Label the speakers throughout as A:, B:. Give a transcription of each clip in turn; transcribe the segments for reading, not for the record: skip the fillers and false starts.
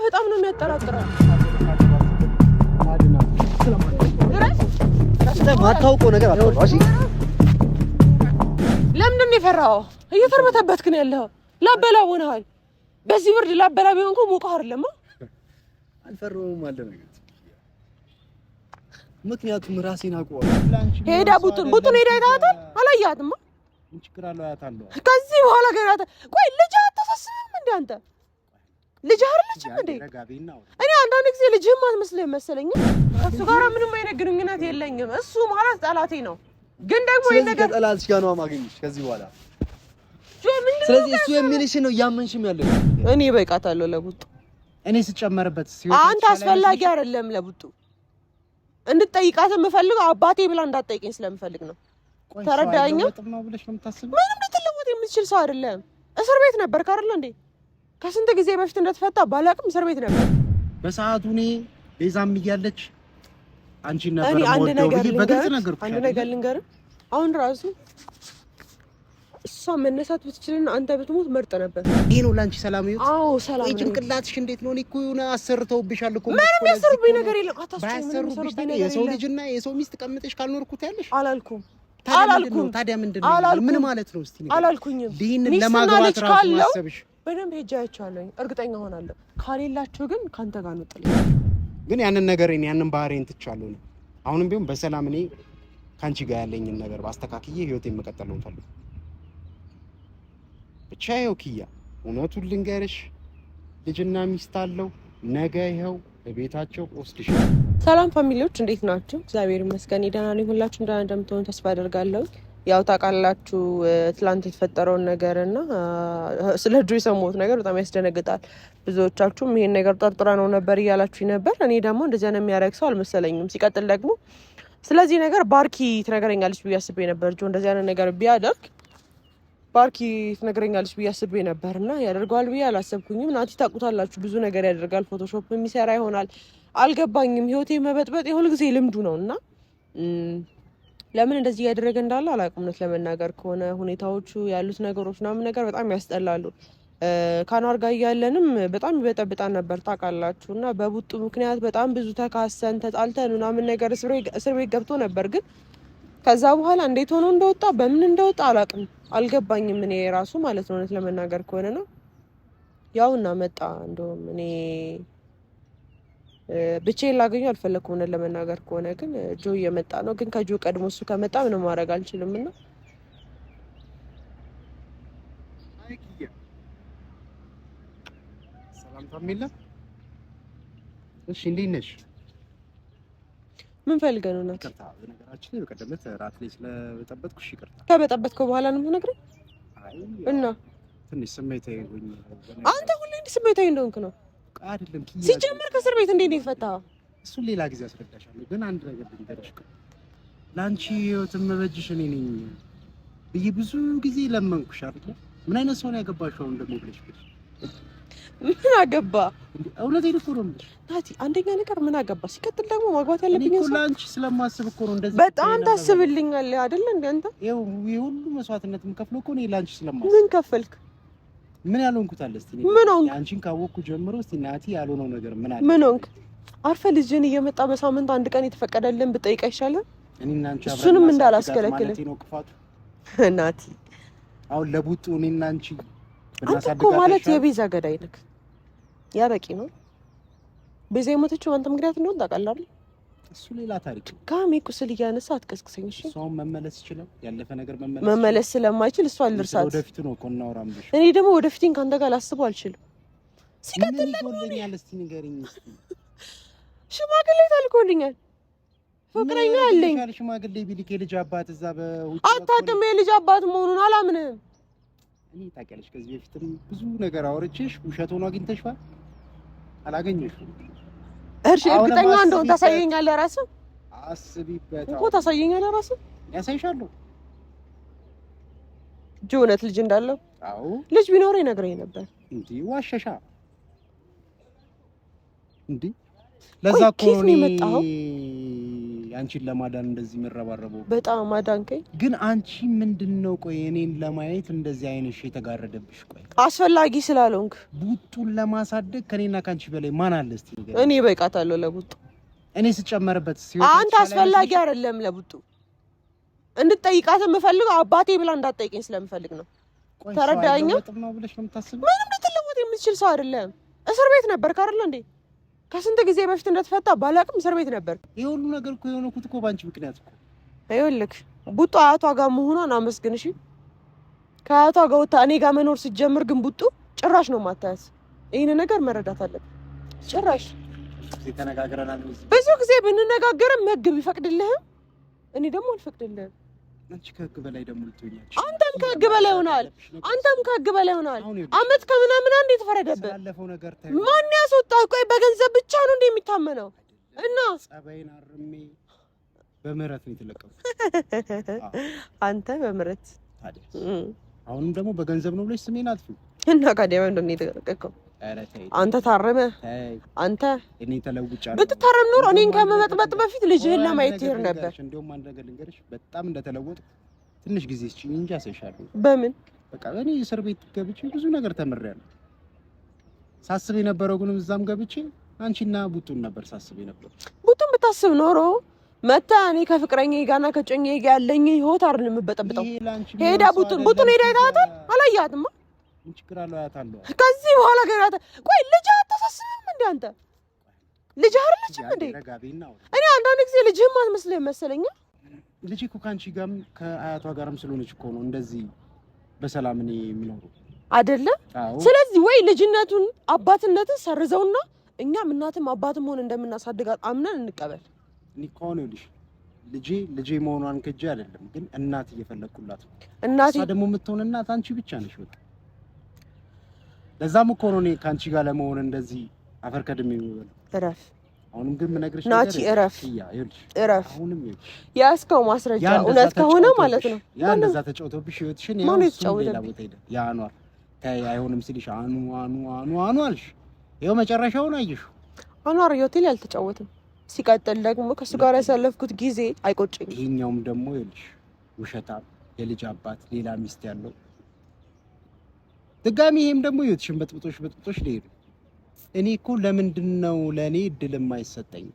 A: በጣም ነው የሚያጠራጥረው።
B: ማታውቀው ነገር አታውቀው። እሺ
A: ለምንድን ነው የፈራኸው? እየተርበተበትክ ነው ያለኸው። ላበላ ሆነሃል። በዚህ ብርድ ላበላ ቢሆን እኮ ሞቀህ አይደለም።
B: አልፈራሁም አለ ነገር ምክንያቱም ራሴን አውቀዋለሁ።
A: ሄዳ ቡጡን ሄዳ አይታታል? አላያትም።
B: ምን ችግር አለው? አያታለሁ።
A: ከዚህ በኋላ ገና ቆይ ልጅ አታሳስብም እንዴ አንተ? ልጅ አይደለችም እንዴ? እኔ አንዳንድ ጊዜ ልጅህም አትመስልህም መሰለኝ። ከሱ ጋር ምንም አይነት ግንኙነት የለኝም። እሱ ማለት ጠላቴ ነው። ግን ደግሞ ይሄ ነገር
B: ጠላትሽ ጋር ነው ማግኘትሽ ከዚህ በኋላ። ስለዚህ እሱ የሚልሽን ነው እያመንሽም ያለው።
A: እኔ በቃታለሁ ለቡጡ።
B: እኔ ስጨመርበት
A: አንተ አስፈላጊ አይደለም ለቡጡ እንድትጠይቃት የምፈልገው አባቴ ብላ እንዳትጠይቀኝ ስለምፈልግ ነው። ተረዳኸኝ? ምንም ልትለወጥ የምትችል ሰው አይደለም። እስር ቤት ነበርክ አይደል እንዴ? ከስንት ጊዜ በፊት እንደተፈታ ባላቅም እስር ቤት ነበር
B: በሰዓቱ። እኔ ቤዛም እያለች አንቺ ነበር ወደው በግልጽ ነገርኩሽ።
A: አንድ ነገር ልንገርህ፣ አሁን ራሱ እሷ መነሳት ብትችልና አንተ ብትሞት መርጥ ነበር።
B: ይሄ ነው ላንቺ ሰላም ይሁን።
A: አዎ ሰላም ነው።
B: ጭንቅላትሽ እንዴት ነው? እኔ እኮ የሆነ አሰርተውብሻል እኮ።
A: ምንም ያሰሩብኝ ነገር የለም። አታስጨምሩብኝ ነገር የለም።
B: የሰው ልጅና የሰው ሚስት ቀምጠሽ ካልኖርኩት ያለሽ
A: አላልኩም።
B: ታዲያ ምንድነው? ምን ማለት ነው? እስቲ
A: አላልኩኝም።
B: ዲን ለማግባት ራሱ ማሰብሽ
A: በደንብ ሄጃቸዋለሁ። እርግጠኛ ሆናለሁ። ካሌላቸው ግን ካንተ ጋር ነው ጥል።
B: ግን ያንን ያንን ባህሪን ትቻለሁ ነው። አሁንም ቢሆን በሰላም እኔ ካንቺ ጋር ያለኝን ነገር ባስተካክዬ ህይወቴን መቀጠል ነው ፈልኩ። ብቻ ይኸው ኪያ እውነቱን ልንገርሽ፣ ልጅና ሚስት አለው። ነገ ይኸው በቤታቸው ወስድሽ።
A: ሰላም ፋሚሊዎች እንዴት ናችሁ? እግዚአብሔር ይመስገን ደህና ነኝ። ሁላችሁም ደህና እንደምትሆኑ ተስፋ አደርጋለሁ። ያው ታውቃላችሁ ትላንት የተፈጠረውን ነገር እና ስለ ልጁ የሰማሁት ነገር በጣም ያስደነግጣል። ብዙዎቻችሁም ይሄን ነገር ጠርጥራ ነው ነበር እያላችሁኝ ነበር። እኔ ደግሞ እንደዚያ ነው የሚያደርግ ሰው አልመሰለኝም። ሲቀጥል ደግሞ ስለዚህ ነገር ባርኪ ትነግረኛለች ብዬ አስቤ ነበር። ጆ እንደዚህ አይነት ነገር ቢያደርግ ባርኪ ትነግረኛለች ብዬ አስቤ ነበርና ያደርገዋል ብዬ አላሰብኩኝም። ናቲ ታውቁታላችሁ፣ ብዙ ነገር ያደርጋል። ፎቶሾፕ የሚሰራ ይሆናል። አልገባኝም። ህይወቴ መበጥበጥ የሁል ጊዜ ልምዱ ነውና ለምን እንደዚህ እያደረገ እንዳለ አላውቅም። እውነት ለመናገር ከሆነ ሁኔታዎቹ ያሉት ነገሮች ምናምን ነገር በጣም ያስጠላሉ። ከአኗር ጋር እያለንም በጣም ይበጠብጣን ነበር ታውቃላችሁ። እና በቡጡ ምክንያት በጣም ብዙ ተካሰን ተጣልተን ምናምን ነገር እስር ቤት ገብቶ ነበር። ግን ከዛ በኋላ እንዴት ሆኖ እንደወጣ በምን እንደወጣ አላውቅም፣ አልገባኝም። እኔ ራሱ ማለት ነው እውነት ለመናገር ከሆነ ነው ያውና መጣ። እንደውም እኔ ብቻዬን ላገኘው አልፈለኩም እውነት ለመናገር ከሆነ ግን ጆ እየመጣ ነው። ግን ከጆ ቀድሞ እሱ ከመጣ ምንም ማድረግ አልችልም እና
B: ሰላም ታሚላ። እሺ እንዴት ነሽ?
A: ምን ፈልገህ ነው? ናት
B: ይቅርታ፣ በነገራችን ላይ በቀደምት ራት ላይ ስለበጠበጥኩሽ ይቅርታ።
A: ከበጠበጥከው በኋላ ነው የምነግርህ እና
B: ትንሽ ስሜታዊ ሆኜ።
A: አንተ ሁሌ እንዲህ ስሜታዊ እንደሆንክ ነው
B: አይደለም?
A: ሲጀመር ከእስር ቤት እንዴት ነው የፈታኸው?
B: እሱን ሌላ ጊዜ አስረዳሻለሁ። ግን አንድ ነገር ልንገርሽ፣ ለአንቺ ህይወት የምበጅሽ እኔ ነኝ ብዬ ብዙ ጊዜ ለመንኩሽ አይደል? ምን አይነት ሰው ነው ያገባሽው? አሁን ደግሞ ብለሽ
A: ምን አገባ?
B: እውነቴን እኮ ነው የምልሽ
A: ናቲ። አንደኛ ነገር ምን አገባ፣ ሲቀጥል ደግሞ ማግባት ያለብኝ
B: እኮ ለአንቺ ስለማስብ እኮ ነው። እንደዚህ
A: በጣም ታስብልኛለህ አይደል እንዴ አንተ?
B: ይኸው የሁሉ መስዋዕትነት የምከፍለው እኮ እኔ ለአንቺ ስለማስብ።
A: ምን ከፈልክ?
B: ምን ያልሆንኩት አለ? እስቲ
A: ምን ሆንክ?
B: አንቺን ካወቅኩ ጀምሮ እስቲ ናቲ ያልሆነው ነገር ምን አለ?
A: ምን ሆንክ? አርፈህ ልጅን እየመጣ በሳምንት አንድ ቀን የተፈቀደልን ብጠይቅ አይሻልም?
B: እኔና አንቺ
A: እሱንም እንዳላስከለክል
B: ነው ክፋቱ
A: ናቲ።
B: አሁን ለቡጡ እኔና አንቺ
A: አንተ እኮ ማለት የቤዛ ገዳይ ነህ። ያ በቂ ነው። ቤዛ የሞተችው አንተ ምክንያት እንደሆነ ታውቃለህ አይደል?
B: እሱ ሌላ ታሪክ።
A: ጋሜ ቁስል እያነሳ አትቀስቅሰኝ እሺ።
B: እሷም መመለስ ይችላል። ያለፈ ነገር
A: መመለስ ስለማይችል እሷ አልርሳት።
B: ወደፊት ነው እኮ እናወራም ብሽ።
A: እኔ ደግሞ ወደፊትን ካንተ ጋር ላስበው አልችልም። ሲቀጥል ደግሞ
B: እስቲ ንገሪኝ እስቲ።
A: ሽማግሌ ታልኮልኛል። ፍቅረኛ አለኝ።
B: ሽማግሌ ቢልክ የልጅ አባት እዛ በውጭ
A: አታውቅም። የልጅ አባት መሆኑን አላምንም።
B: እኔ ታውቂያለሽ፣ ከዚህ በፊትም ብዙ ነገር አውርቼሽ ውሸት ሆኖ አግኝተሽዋል። አላገኘሽም።
A: እሺ እርግጠኛ እንደሆነ ታሳየኛለህ ራስህ።
B: አስቢበት
A: እኮ ታሳየኛለህ ራስህ።
B: ያሳይሻለሁ።
A: ጆነት ልጅ እንዳለው?
B: አዎ
A: ልጅ ቢኖር ይነግረኝ ነበር።
B: እንዴ ዋሸሻ እንዴ? ለዛ እኮ ነው አንቺን ለማዳን እንደዚህ መረባረበው
A: በጣም ማዳንከኝ።
B: ግን አንቺ ምንድነው ቆይ እኔን ለማየት እንደዚህ አይነሽ የተጋረደብሽ? ቆይ
A: አስፈላጊ ስላልሆንክ
B: ቡጡን ለማሳደግ ከኔና ካንቺ በላይ ማን አለ እስቲ ንገሪኝ።
A: እኔ በቃታለሁ ለቡጡ።
B: እኔ ስጨመርበት
A: አንተ አስፈላጊ አይደለም ለቡጡ። እንድትጠይቃት የምፈልገው አባቴ ብላ እንዳትጠይቀኝ ስለምፈልግ ነው። ተረዳኸኝ? ምንም ልትለወጥ የምትችል ሰው አይደለም። እስር ቤት ነበርክ አይደል እንዴ? ከስንት ጊዜ በፊት እንደተፈታ ባላቅም እስር ቤት ነበር።
B: ይሄ ሁሉ ነገር እኮ የሆነኩት እኮ ባንቺ ምክንያት እኮ።
A: ይኸውልህ ቡጡ አያቷ ጋር መሆኗን አመስግን እሺ። ከአያቷ ጋር ወጣ እኔ ጋር መኖር ስትጀምር ግን ቡጡ ጭራሽ ነው ማታያት። ይሄን ነገር መረዳት አለብን። ጭራሽ
B: ተነጋግረናል።
A: ብዙ ጊዜ ብንነጋገርም ህግ ቢፈቅድልህም እኔ ደግሞ አልፈቅድልህም።
B: አንቺ ከህግ በላይ ደግሞ ልትሆኛለሽ።
A: አንተም ከህግ በላይ ሆናል። አንተም ከህግ በላይ ሆናል። አመት ከምናምን አንዴ ተፈረደብህ።
B: ያለፈው ነገር ታይ
A: ማን ያስወጣህ? ቆይ በገንዘብ ብቻ ነው እንዴ የሚታመነው? እና
B: ጸባይን አርሜ በምህረት ነው የተለቀቁት።
A: አንተ በምህረት
B: አሁንም ደግሞ በገንዘብ ነው ብለሽ ስሜን አጥፊ
A: እና ካዲያ እንደኔ የተለቀቀው አንተ ታረመ አንተ
B: እኔ ተለውጫለሁ።
A: ብትታረም ኖር እኔን ከመመጥበጥ በፊት ልጅህን ለማየት ትሄድ ነበር።
B: እንደውም አንድ ነገር ልንገርሽ፣ በጣም እንደተለወጥ ትንሽ ጊዜ እስኪ እንጃ ሰሻለሁ።
A: በምን
B: በቃ እኔ እስር ቤት ገብቼ ብዙ ነገር ተምሬያለሁ። ሳስብ የነበረው ግን እዛም ገብቼ አንቺና ቡጡን ነበር ሳስብ የነበረው። ቡጡን
A: ብታስብ ኖሮ መታ እኔ ከፍቅረኛዬ ጋርና ከጮኛዬ ጋር ያለኝ ህይወት አይደለም የምበጠብጠው። ሄዳ ቡጡን ሄዳ አይታታል? አላያትማ።
B: ምን ችግር አለው? አያታለሁ።
A: ከዚህ በኋላ ገራታ ቆይ ልጅ አታሳስብም እንዴ አንተ? ልጅ አይደለችም እንዴ? እኔ አንዳንድ ጊዜ ልጅህም አትመስልህም መሰለኝ።
B: ልጅ እኮ ካንቺ ጋርም ከአያቷ ጋርም ስለሆነች እኮ ነው እንደዚህ በሰላም እኔ የሚኖረው
A: አይደለ? ስለዚህ ወይ ልጅነቱን አባትነትን ሰርዘውና እኛም እናትም አባትም ሆነ እንደምናሳድጋት አምነን እንቀበል።
B: እኔ እኮ ነው ልጄ መሆኗን ከጄ አይደለም ግን እናት እየፈለኩላት ነው።
A: እናት
B: ደግሞ የምትሆን እናት አንቺ ብቻ ነሽ በቃ። ለዛም እኮ ነው እኔ ካንቺ ጋር ለመሆን እንደዚህ አፈር ከድሜ የሚበለው።
A: እረፍ።
B: አሁንም ግን ምነግርሽ
A: ናቲ እረፍ፣ እረፍ።
B: አሁንም
A: ያስከው ማስረጃ እውነት ከሆነ ማለት ነው።
B: ያ እንደዛ ተጫውቶብሽ ህይወትሽን ያው ሌላ ቦታ ሄደ። ያ ነው ታይ አይሆንም ሲልሽ አኑ አልሽ። ይኸው መጨረሻውን አየሽው።
A: አኗር ሆቴል ያልተጫወተም። ሲቀጥል ደግሞ ከሱ ጋር ያሳለፍኩት ጊዜ አይቆጭኝም።
B: ይሄኛውም ደግሞ ይልሽ ውሸታም የልጅ አባት ሌላ ሚስት ያለው ድጋሚ ይሄም ደግሞ ህይወትሽን በጥብጦሽ ሊሄዱ። እኔ እኮ ለምንድነው ለኔ እድል የማይሰጠኝ?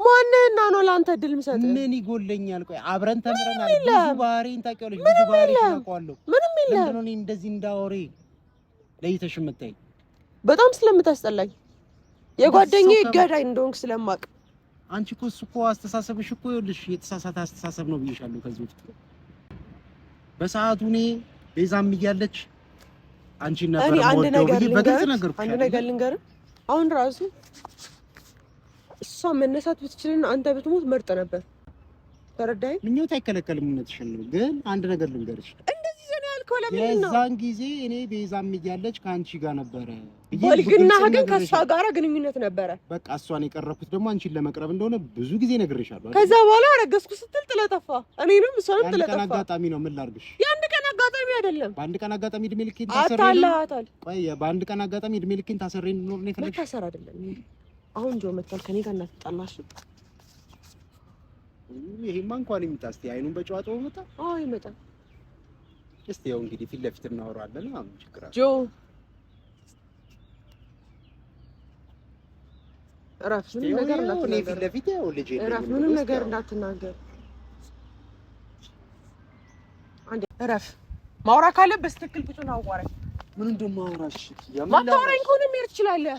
A: ማንነና ነው ላንተ እድል ምሰጥ? ምን
B: ይጎለኛል? ቆይ አብረን ተምረናል። ብዙ ባህሪን ታውቂያለሽ፣ ብዙ ባህሪን ታውቃለሁ።
A: ምንም የለም።
B: ለምንድነው እኔ እንደዚህ እንዳወሬ ለይተሽ የምታይ?
A: በጣም ስለምታስጠላኝ የጓደኛዬ ገዳይ እንደሆንክ ስለማቅ።
B: አንቺ እኮ እሱ እኮ አስተሳሰብሽ እኮ ይኸውልሽ የተሳሳተ አስተሳሰብ ነው ብዬሻለሁ ከዚህ በፊት። በሰዓቱ እኔ ቤዛም እያለች አንቺ ነበር ሞዶ በግልጽ ነገርኩሽ።
A: አንድ ነገር ልንገርህ፣ አሁን ራሱ እሷ መነሳት ብትችልና አንተ ብትሞት መርጥ ነበር። ተረዳኸኝ?
B: ምኞት አይከለከልም፣ እውነትሽን ነው። ግን አንድ ነገር ልንገርሽ፣
A: እንደዚህ ዘና ያልከው ለምንድን ነው?
B: የዛን ጊዜ እኔ ቤዛም እያለች ከአንቺ ጋር ነበረ።
A: በልግና ግን ከሷ ጋር ግንኙነት ነበረ።
B: በቃ እሷን የቀረብኩት ደግሞ አንቺን ለመቅረብ እንደሆነ ብዙ ጊዜ ነግሬሻለሁ።
A: ከዛ በኋላ አረገዝኩ ስትል ጥለጠፋ። እኔንም እሷንም ጥለጠፋ።
B: የአንድ ቀን አጋጣሚ ነው። ምን ላድርግሽ?
A: የአንድ ቀን አጋጣሚ አይደለም።
B: በአንድ ቀን አጋጣሚ እድሜ ልኬን ታሰሬ
A: አታላታል።
B: ቆይ በአንድ ቀን አጋጣሚ እድሜ ልኬን ታሰሬ እንድኖር ነው የፈለግሽ?
A: መታሰር አይደለም። አሁን ጆ መጣል ከኔ ጋር እናትጣላሽ።
B: ይሄማ እንኳን ይምጣ። እስቲ አይኑን በጨዋታው መጣ።
A: አዎ ይመጣል።
B: እስቲ ያው እንግዲህ ፊት ለፊት እናወራለን። አሁን ችግር አለ?
A: ጆ እረፍ። ምንም ነገር እንዳትናገር።
B: ፊት ለፊት ያው ልጄ
A: እረፍ። ምንም ነገር እንዳትናገር። አንዴ እረፍ። ማውራት ካለብህ በትክክል ቁጭና አዋራኝ።
B: ምን እንደማወራሽ
A: ማታወራኝ ከሆነ መሄድ ትችላለህ።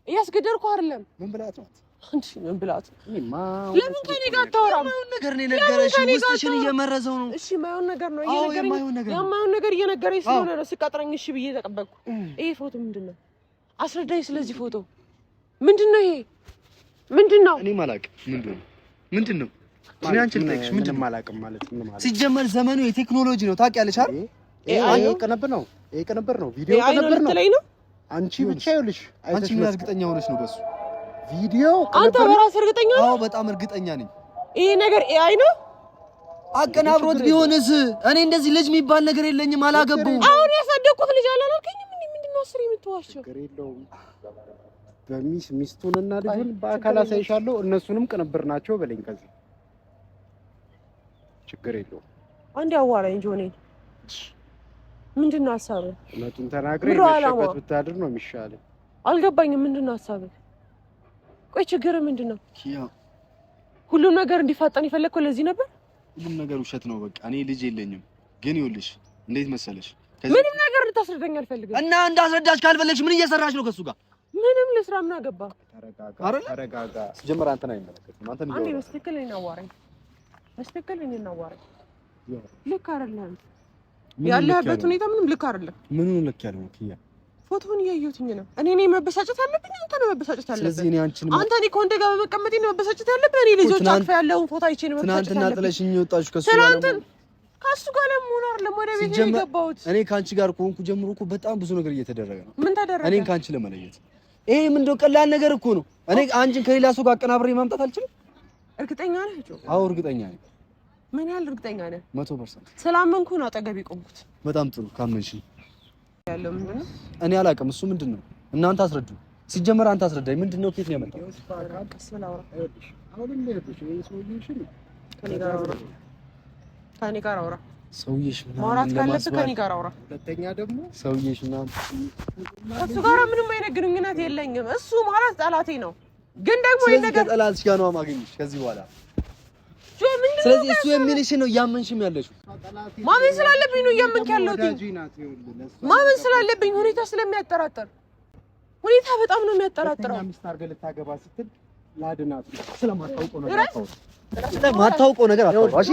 A: እያስገደድኩህ አይደለም።
B: ምን ብላት ነው?
A: አንቺ ምን ብላት? ለምን ከኔ ጋር አታወራም?
B: የማይሆን ነገር ነው የነገረሽ። ውስጥሽን እየመረዘው ነው።
A: እሺ የማይሆን ነገር ነው እየነገረኝ። የማይሆን ነገር እየነገረኝ ስለሆነ ነው ስቀጥረኝ እሺ ብዬ ተቀበልኩ። ይሄ ፎቶ ምንድነው? አስረዳኝ። ስለዚህ ፎቶ ምንድነው? ይሄ ምንድነው?
B: እኔ ማላቅ ምንድነው? እኔ አንቺን ልጠይቅሽ ምንድነው? ማላቅም ማለት ምን ማለት? ሲጀመር ዘመኑ የቴክኖሎጂ ነው ታውቂያለሽ አይደል? ይሄ ቅንብር ነው። ይሄ ቅንብር ነው። ቪዲዮ ቅንብር ነው። አንቺ ብቻ ይኸውልሽ፣ አንቺ ምን እርግጠኛ ሆነሽ ነው በሱ ቪዲዮ?
A: አንተ በራስህ እርግጠኛ ነህ?
C: አዎ በጣም እርግጠኛ ነኝ።
A: ይሄ ነገር ኤአይ ነው።
C: አቀናብሮት ቢሆንስ? እኔ እንደዚህ ልጅ የሚባል ነገር የለኝም፣ አላገባሁም።
A: አሁን ያሳደግኩት ልጅ አላልከኝም? ምንድነው አስር የምትዋሸው?
B: ነገር የለውም። ሚስቱንና ልጁን በአካል አሳይሻለሁ። እነሱንም ቅንብር ናቸው በለኝ። ከዚህ ችግር የለውም።
A: አንዴ አዋራኝ ጆኔ ምንድነው ሀሳብህ?
B: እውነቱን ተናግረህ መሸበት ብታድር ነው የሚሻለው።
A: አልገባኝም። ምንድነው ሀሳብህ? ቆይ ችግርህ ምንድነው?
C: ኪያ
A: ሁሉም ነገር እንዲፋጠን የፈለግከው ለዚህ ነበር?
C: ሁሉም ነገር ውሸት ነው። በቃ እኔ ልጅ የለኝም። ግን ይኸውልሽ እንዴት መሰለሽ
A: ምንም ነገር እንድታስረዳኝ አልፈልግም።
C: እና እንዳስረዳሽ ካልፈለግሽ ምን እየሰራሽ ነው ከሱ ጋር?
A: ምንም ልስራ ምን አገባ?
B: ተረጋጋ። ሲጀመር አንተን አይመለከትም። አንተን
A: አንዴ በስትክክል እኔን አዋራኝ። በስትክክል እኔን አዋራኝ። ልክ አይደለም ያለህበት ሁኔታ ምንም ልክ አይደለም።
C: ምኑን ልክ ያለው ኪያ?
A: ፎቶውን እያየሁትኝ ነው። እኔ ነኝ መበሳጨት ያለብኝ? አንተ ነው መበሳጨት ያለብህ?
C: ስለዚህ እኔ
A: አንተ እኔ ከወንድ ጋር በመቀመጤ ነው መበሳጨት ያለብህ? እኔ ልጆች አቅፈ ያለውን ፎቶ አይቼ ነው መበሳጨት ያለብህ?
C: ትናንትና ጥለሽኝ ወጣሽ ከሱ ጋር ነው።
A: ከሱ ጋር ለምን አይደለም ወደ ቤት የገባሁት?
C: እኔ ካንቺ ጋር ከሆንኩ ጀምሮ እኮ በጣም ብዙ ነገር እየተደረገ ነው።
A: ምን ተደረገ?
C: እኔን ካንቺ ለመለየት ይሄ ምንድነው ቀላል ነገር እኮ ነው። እኔ አንቺን ከሌላ ሰው ጋር አቀናብሬ ማምጣት አልችልም።
A: እርግጠኛ ነህ?
C: አዎ እርግጠኛ ነኝ።
A: ምን ያህል እርግጠኛ ነህ?
C: 100%።
A: ስላመንኩ ነው አጠገቤ ቆምኩት።
C: በጣም ጥሩ ካመንሽኝ።
A: ያለው ምንድነው?
C: እኔ አላውቅም። እሱ ምንድነው? እናንተ አስረዱ። ሲጀመር አንተ አስረዳኝ። ምንድነው? ከየት ነው ያመጣው? ከኔ ጋር አውራ። ሰውዬሽ ማውራት ካለብህ ከኔ ጋር አውራ።
B: ሁለተኛ ደግሞ
C: ሰውዬሽ ምናምን
A: እሱ ጋር ምንም አይነት ግንኙነት የለኝም። እሱ ማለት ጠላቴ ነው። ግን ደግሞ ይሄ ነገር
C: ጠላትሽ ጋር ነው ማግኘትሽ ከዚህ በኋላ። ስለዚህ እሱ የሚልሽን ነው እያመንሽም ያለሽው።
A: ማመን ስላለብኝ ነው እያመንክ ያለሁት። ማመን ስላለብኝ ሁኔታ ስለሚያጠራጥር ሁኔታ በጣም ነው የሚያጠራጥረው።
B: ሚስት አድርገህ ልታገባ ስትል ላድናት ስለማታውቀው ነገር አታውቅ።
C: ስለማታውቀው ነገር አታውቅ። እሺ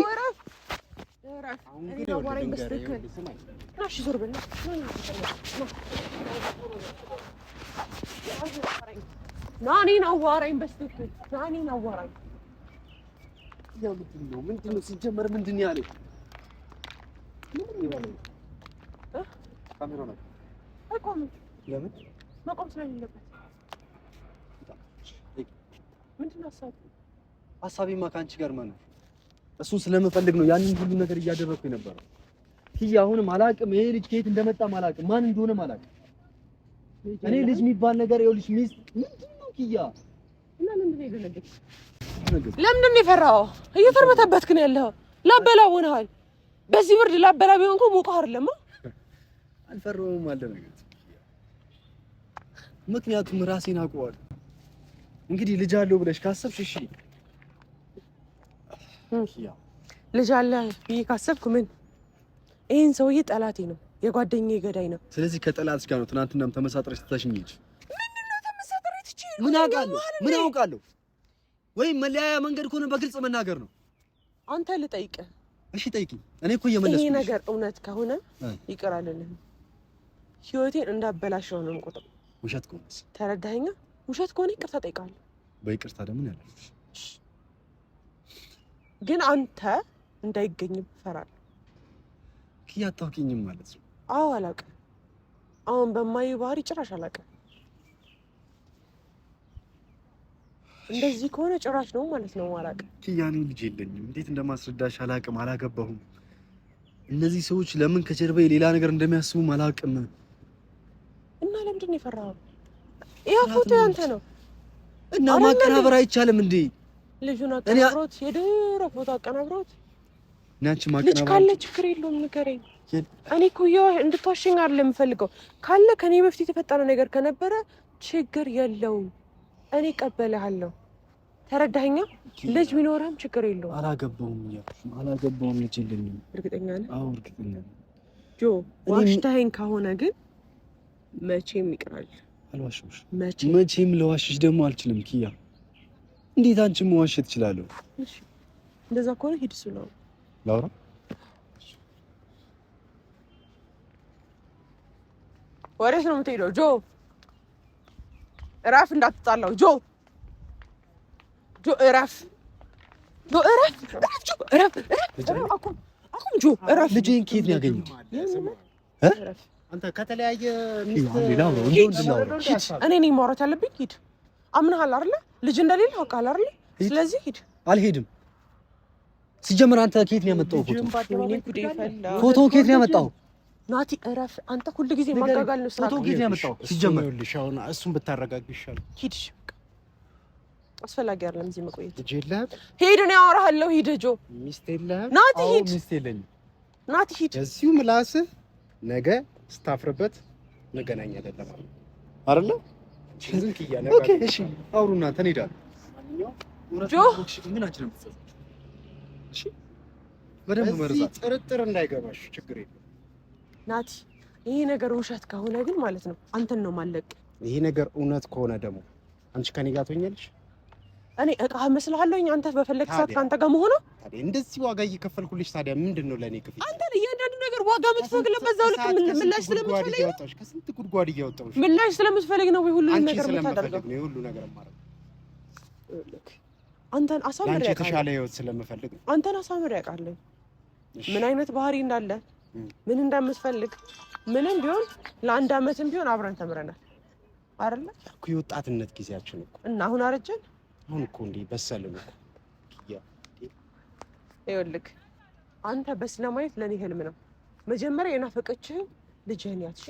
A: ናኒን አዋራኝ በስትክክል ናኒን አዋራኝ።
C: ምንድን ነው ሲጀመር ምንድን ነው ያለኝ? ካሜራው ነው
A: አይቆምም።
C: ለምን
A: መቆም ስለሌለበት ምንድን ነው ሀሳብ?
C: ሀሳቤማ ከአንቺ ጋር መኖር እሱን ስለምፈልግ ነው ያንን ሁሉ ነገር እያደረኩ የነበረው። ኪያ አሁንም አላውቅም። ይሄ ልጅ ከየት እንደመጣም አላውቅም፣ ማን እንደሆነም አላውቅም። እኔ ልጅ የሚባል ነገር ይኸውልሽ ሚስት ምንድን ነው ኪያ?
A: እና ለምንድን ነው የደነገጥኩት? ለምንድን ነው የፈራኸው? እየተርበተበትክ ነው ያለኸው። ላበላ ሆነሃል። በዚህ ብርድ ላበላ ቢሆን እኮ ሞቀህ አይደለም።
C: አልፈራሁም አልደነገጥኩም ኪያ። ምክንያቱም ራሴን አውቀዋለሁ። እንግዲህ ልጅ አለው ብለሽ ካሰብሽ እሺ ኪያ።
A: ልጅ አለ ብዬ ካሰብኩ ምን ይሄን ሰውዬ ጠላቴ ነው፣ የጓደኛዬ ገዳይ ነው።
C: ስለዚህ ከጠላትሽ ጋር ነው ትናንትናም ተመሳጥረሽ ትተሽኝ ሂጅ።
A: ምንድነው ተመሳጥረሽ ትቼ?
C: ምን አውቃለሁ? ምን አውቃለሁ? ወይም መለያያ መንገድ ከሆነ በግልጽ መናገር ነው።
A: አንተ ልጠይቅህ።
C: እሺ ጠይቂኝ። እኔ እኮ እየመለስኩ
A: ይሄ ነገር እውነት ከሆነ ይቅር አልልህም። ህይወቴን እንዳበላሸው ነው የምቆጥረው።
C: ውሸት ከሆነስ?
A: ተረዳኸኝ? ውሸት ከሆነ ይቅርታ ጠይቃለሁ።
C: በይቅርታ ደግሞ ነው ያለሽ።
A: ግን አንተ እንዳይገኝም እፈራለሁ።
C: ኪያ አታውቂኝም ማለት ነው?
A: አዎ አላውቅም። አሁን በማየው ባህሪ ጭራሽ አላውቅም። እንደዚህ ከሆነ ጭራሽ ነው ማለት ነው አላውቅም።
C: ኪያ እኔ ልጅ የለኝም። እንዴት እንደማስረዳሽ አላውቅም። አላገባሁም። እነዚህ ሰዎች ለምን ከጀርባዬ ሌላ ነገር እንደሚያስቡም አላውቅም። እና
A: ለምንድን ነው የፈራኸው? ይሄ ፎቶ ያንተ ነው
C: እና ማቀናበር አይቻልም እንዴ?
A: ልጁን አቀናብሮት የድሮ ፎቶ አቀናብሮት
C: ናንቺ ማቀናበር
A: ልጅ ካለ ችግር የለውም ንገረኝ። እኔ እኮ እንድትዋሸኝ አይደለም የምፈልገው። ካለ ከኔ በፊት የተፈጠረ ነገር ከነበረ ችግር የለውም፣ እኔ እቀበልሃለሁ። ተረዳኸኝ? ልጅ ቢኖርህም ችግር የለውም።
C: አላገባሁም እያልኩሽ ነው። አላገባሁም፣ ልጅ የለኝም።
A: እርግጠኛ ነህ?
C: አዎ እርግጠኛ ነኝ።
A: ጆ ዋሽተኸኝ ከሆነ ግን መቼም ይቅራል።
C: አልዋሽሽ። መቼም ለዋሽሽ ደግሞ አልችልም ኪያ። እንዴት አንቺን መዋሸት እችላለሁ?
A: እሺ እንደዛ ከሆነ ሂድ። እሱ ነው
C: ላውራ።
A: ወዴት ነው የምትሄደው? ጆ እረፍ፣ እንዳትጣላው። ጆ እረፍ፣ እረፍ፣ እረፍ። አቁም፣ ጆ እረፍ።
C: ልጄን ከየት ነው ያገኘው?
B: አንተ ከተለያየ ሚስት
A: እኔ ነኝ ማውራት ያለብኝ። ሂድ። አምነሃል አይደለ? ልጅ እንደሌለ አውቃለሁ አይደለ? ስለዚህ ሂድ።
C: አልሄድም። ሲጀመር አንተ ከየት ነው ያመጣው ፎቶ? ከየት ነው ያመጣው?
A: ናቲ እረፍ። አንተ ሁሉ ጊዜ ማጋጋል ነው ስራ።
C: ፎቶ ከየት ነው ያመጣው? ሲጀመር
B: ይኸውልሽ፣ አሁን እሱን ብታረጋግሽ ይሻላል።
A: ሂድ። አስፈላጊ አይደለም እዚህ መቆየት።
B: ልጅ የለህም?
A: ሂድ፣ ነው ያወራሃለሁ። ሂድ ጆ።
B: ሚስት የለህም?
A: ናቲ ሂድ።
B: ሚስት የለኝም።
A: ናቲ ሂድ።
B: እዚሁ ምላስህ ነገ ስታፍርበት እንገናኛለን አይደለ? ዝም ኪያለ። ኦኬ እሺ፣ አውሩና እንሄዳለን።
A: ጆ
C: ምን አጭንም እሺ፣
B: በደንብ መርዛት ጥርጥር እንዳይገባሽ ችግር የለም
A: ናቲ። ይሄ ነገር ውሸት ከሆነ ግን ማለት ነው አንተን ነው ማለቅ።
B: ይሄ ነገር እውነት ከሆነ ደግሞ አንቺ ከኔ ጋር ትሆኛለሽ?
A: እኔ እቃ መስልሃለሁኝ አንተ በፈለክ ሰዓት ካንተ ጋር መሆኑ።
B: ታዲያ እንደዚህ ዋጋ እየከፈልኩልሽ ታዲያ ምንድነው ለኔ ክፍል?
A: አንተ እያንዳንዱ ነገር ዋጋ የምትፈልግ በዛው ልክ ምላሽ ስለምትፈልግ
B: ነው። ከስንት ጉድጓድ እያወጣሁሽ
A: ምላሽ ስለምትፈልግ ነው ወይ ሁሉ ነገር የምታደርገው?
B: አንቺ ሁሉ ነገር ማለት
A: አንተን አሳምሬ
B: ያውቃለሁ። አንቺ የተሻለ ህይወት ስለምፈልግ ነው።
A: አንተን አሳምሬ ያውቃለሁ ምን አይነት ባህሪ እንዳለ ምን እንደምትፈልግ ምንም ቢሆን ለአንድ አመትም ቢሆን አብረን ተምረናል አይደለ
B: እኮ የወጣትነት ጊዜያችን እኮ
A: እና አሁን አረጀን።
B: አሁን እኮ እንዴ በሰልን እኮ
A: ይኸውልህ አንተ በስለማየት ለኔ ህልም ነው። መጀመሪያ የናፈቀችህ ልጅህን ያትሽ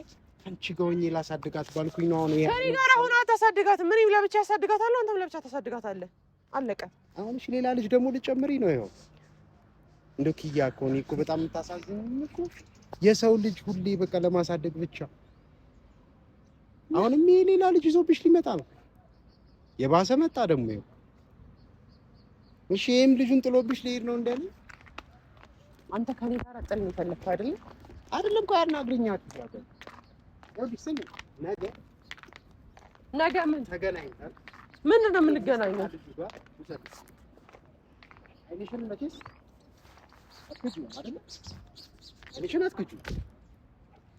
B: አንቺ ጋር ሆኜ ላሳድጋት ባልኩኝ ነው። አሁን
A: ከኔ ጋር ሆነ ታሳድጋት። ምን ለብቻ ያሳድጋታለሁ፣ አንተም ለብቻ ታሳድጋታለህ። አለቀ።
B: አሁን እሺ ሌላ ልጅ ደግሞ ልጨምሪ ነው? ይኸው እንደው ኪያ እኮ እኔ እኮ በጣም የምታሳዝኝ እኮ የሰው ልጅ ሁሌ በቃ ለማሳደግ ብቻ። አሁንም ይሄ ሌላ ልጅ ይዞብሽ ሊመጣ ነው። የባሰ መጣ ደግሞ ይኸው። እሺ ይሄም ልጁን ጥሎብሽ ሊሄድ ነው እንዳለ።
A: አንተ ከኔ ጋር ጥል ነው የፈለግከው አይደል?
B: አይደለም እኮ አናግረኛት ይላል። ያው ዲስኝ
A: ነገ ምን
B: ተገናኝተን
A: ምን ነው የምንገናኘው?
B: አይንሽን መቼስ አትኩጂው አይደል? አይንሽን አትኩጂው።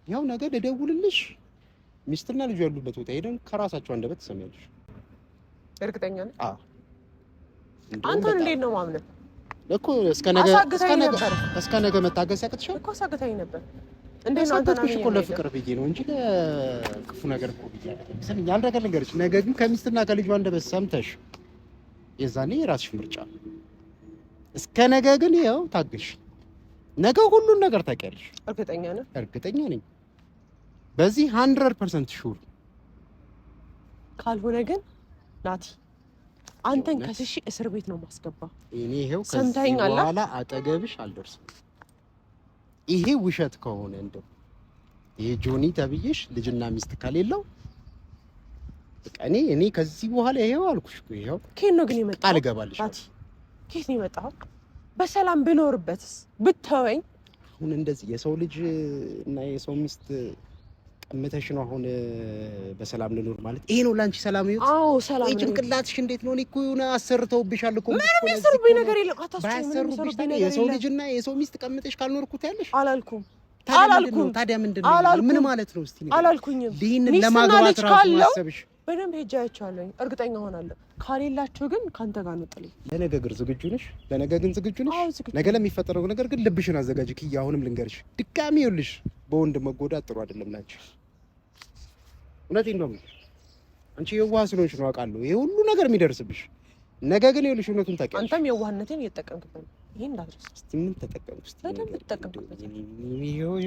B: ያው ነገ ልደውልልሽ ሚስትና ልጁ ያሉበት ቦታ ሄደን ከራሳቸው አንደበት ትሰሚያለሽ።
A: እርግጠኛ ነኝ?
B: አዎ።
A: አንተን እንዴት ነው ማምነው
B: እኮ እስከ ነገ መታገስ ያቅትሻል
A: እኮ። አሳግተኸኝ ነበር እንዴት ነው?
B: አንተን እኮ ለፍቅር ብዬ ነው እንጂ ለክፉ ነገር እኮ ብዬ አይደለም። ስለዚህ ያልደረገ ነገርሽ ነገ ግን ከሚስትና ከልጁ አንደበት ሰምተሽ የዛኔ የራስሽ ምርጫ። እስከ ነገ ግን ያው ታገሽ። ነገ ሁሉን ነገር ታውቂያለሽ።
A: እርግጠኛ ነህ?
B: እርግጠኛ ነኝ በዚህ 100% ሹር።
A: ካልሆነ ግን ናቲ አንተን ከስሺ እስር ቤት ነው ማስገባ።
B: እኔ ይሄው ከዚህ በኋላ አጠገብሽ አልደርስም። ይሄ ውሸት ከሆነ እንደው ይሄ ጆኒ ተብዬሽ ልጅና ሚስት ከሌለው በቃ እኔ ከዚህ በኋላ ይሄው አልኩሽ እኮ ይሄው።
A: ከየት ነው ግን የመጣው?
B: አልገባልሽ
A: ናቲ ከየት ነው የመጣው? በሰላም ብኖርበትስ ብትተወኝ።
B: አሁን እንደዚህ የሰው ልጅ እና የሰው ሚስት ቀምተሽ ነው አሁን በሰላም ልኖር ማለት ይሄ ነው ላንቺ ሰላም ይሁን?
A: አዎ ሰላም ነው።
B: ጭንቅላትሽ እንዴት ነው? እኔ እኮ የሆነ አሰርተውብሻል እኮ።
A: ምንም የሚሰሩብኝ ነገር የለም።
B: ባያሰሩብሽ ታዲያ የሰው ልጅና የሰው ሚስት ቀምተሽ ካልኖርኩት ያለሽ
A: አላልኩም።
B: ታዲያ ምንድን ነው? ምን ማለት ነው? እስቲ
A: አላልኩኝም።
B: ይሄንን ለማግባት ራሱ ማሰብሽ
A: በደንብ ሄጄ አይቻለሁ። እርግጠኛ ሆናለሁ። ካሌላቸው ግን ካንተ ጋር ነው ጥልኝ።
B: ለነገ ግን ዝግጁ ነሽ? ነገ ለሚፈጠረው ነገር ግን ልብሽን አዘጋጅ ኪያ። አሁንም ልንገርሽ ድጋሚ ይኸውልሽ በወንድ መጎዳት ጥሩ አይደለም ላንቺ። እውነቴን ነው። አንቺ የዋህ ስለሆንሽ ነው አውቃለሁ ይሄ ሁሉ ነገር የሚደርስብሽ። ነገ ግን ይኸውልሽ እውነቱን ታውቂያለሽ።
A: አንተም የዋህነቴን እየተጠቀምክበት ነው። ይሄን እንዳትረሳ።
B: እስቲ ምን ተጠቀምኩ? እስቲ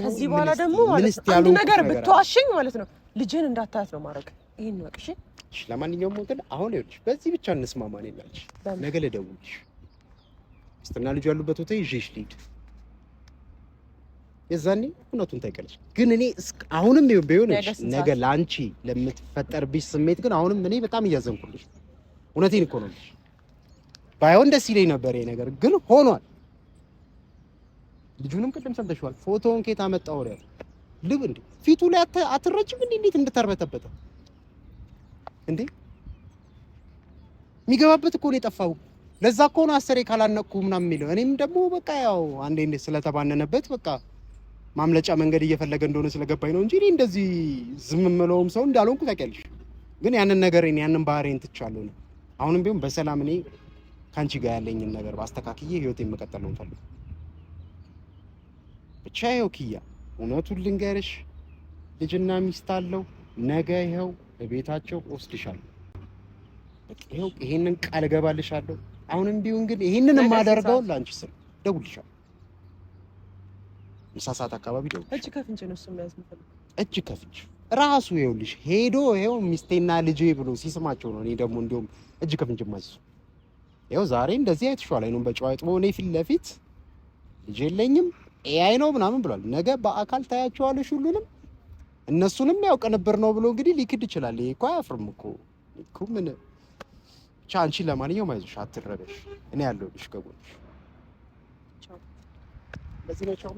A: ከዚህ በኋላ ደግሞ ማለት ነው አንድ ነገር ብትዋሽኝ ማለት ነው ልጅህን እንዳታያት ነው ማድረግ። ይሄን ነው እሺ።
B: እሺ ለማንኛውም ግን አሁን ይኸውልሽ በዚህ ብቻ እንስማማ። እኔ እላለሽ ነገ ልደውልልሽ ሚስትና ልጁ ያሉበት ቦታ ይዤሽ ልሂድ። የዛኔ እውነቱን ታውቂያለሽ። ግን እኔ አሁንም ቢሆንሽ ነገ ለአንቺ ለምትፈጠርብሽ ስሜት ግን አሁንም እኔ በጣም እያዘንኩልሽ። እውነቴን እኮ ነው። ባይሆን ደስ ይለኝ ነበር ይሄ ነገር ግን ሆኗል። ልጁንም ቅድም ሰምተሽዋል። ፎቶውን ከየት አመጣው ነው ልብ እንዴ? ፊቱ ላይ አትረጭም እንዴ? እንዴት እንድታርበተበተ እንዴ? የሚገባበት እኮ ነው የጠፋው። ለዛ እኮ ነው አሰሬ ካላነቅኩ ምናምን የሚለው። እኔም ደግሞ በቃ ያው አንዴ እንደ ስለተባነነበት በቃ ማምለጫ መንገድ እየፈለገ እንደሆነ ስለገባኝ ነው እንጂ እኔ እንደዚህ ዝም የምለውም ሰው እንዳልሆንኩ ታውቂያለሽ። ግን ያንን ነገር ያንን ባህሪዬን ትቻለሁ ነው። አሁንም ቢሆን በሰላም እኔ ካንቺ ጋር ያለኝን ነገር ባስተካክዬ ህይወቴን መቀጠል ነው የምፈልገው። ብቻ ይኸው ኪያ እውነቱን ልንገርሽ ልጅና ሚስት አለው። ነገ ይኸው በቤታቸው ወስድሻለሁ። ይኸው ይሄንን ቃል እገባልሻለሁ። አሁንም ቢሆን ግን ይሄንን የማደርገው ላንቺ ስል ደውልልሻለሁ። ምሳ ሰዓት አካባቢ ደውል።
A: እጅ ከፍንጅ ነው እሱ የሚያዝ የምፈልገው።
B: እጅ ከፍንጅ ራሱ ይኸውልሽ ሄዶ ይኸው ሚስቴና ልጄ ብሎ ሲስማቸው ነው። እኔ ደግሞ እንደውም እጅ ከፍንጅ ማይስ ይኸው ዛሬ እንደዚህ አይተሽዋል። አይኑን በጨው አይጥሞ እኔ ፊት ለፊት ልጅ የለኝም ኤአይ ነው ምናምን ብሏል። ነገ በአካል ታያቸዋለሽ ሁሉንም። እነሱንም ያው ቅንብር ነው ብሎ እንግዲህ ሊክድ ይችላል። ይሄ እኮ አያፍርም እኮ ምን ብቻ። አንቺ ለማንኛውም አይዞሽ፣ አትረበሽ። እኔ ያለሁልሽ ከጎንሽ። ቻው። ለዚህ ነው ቻው።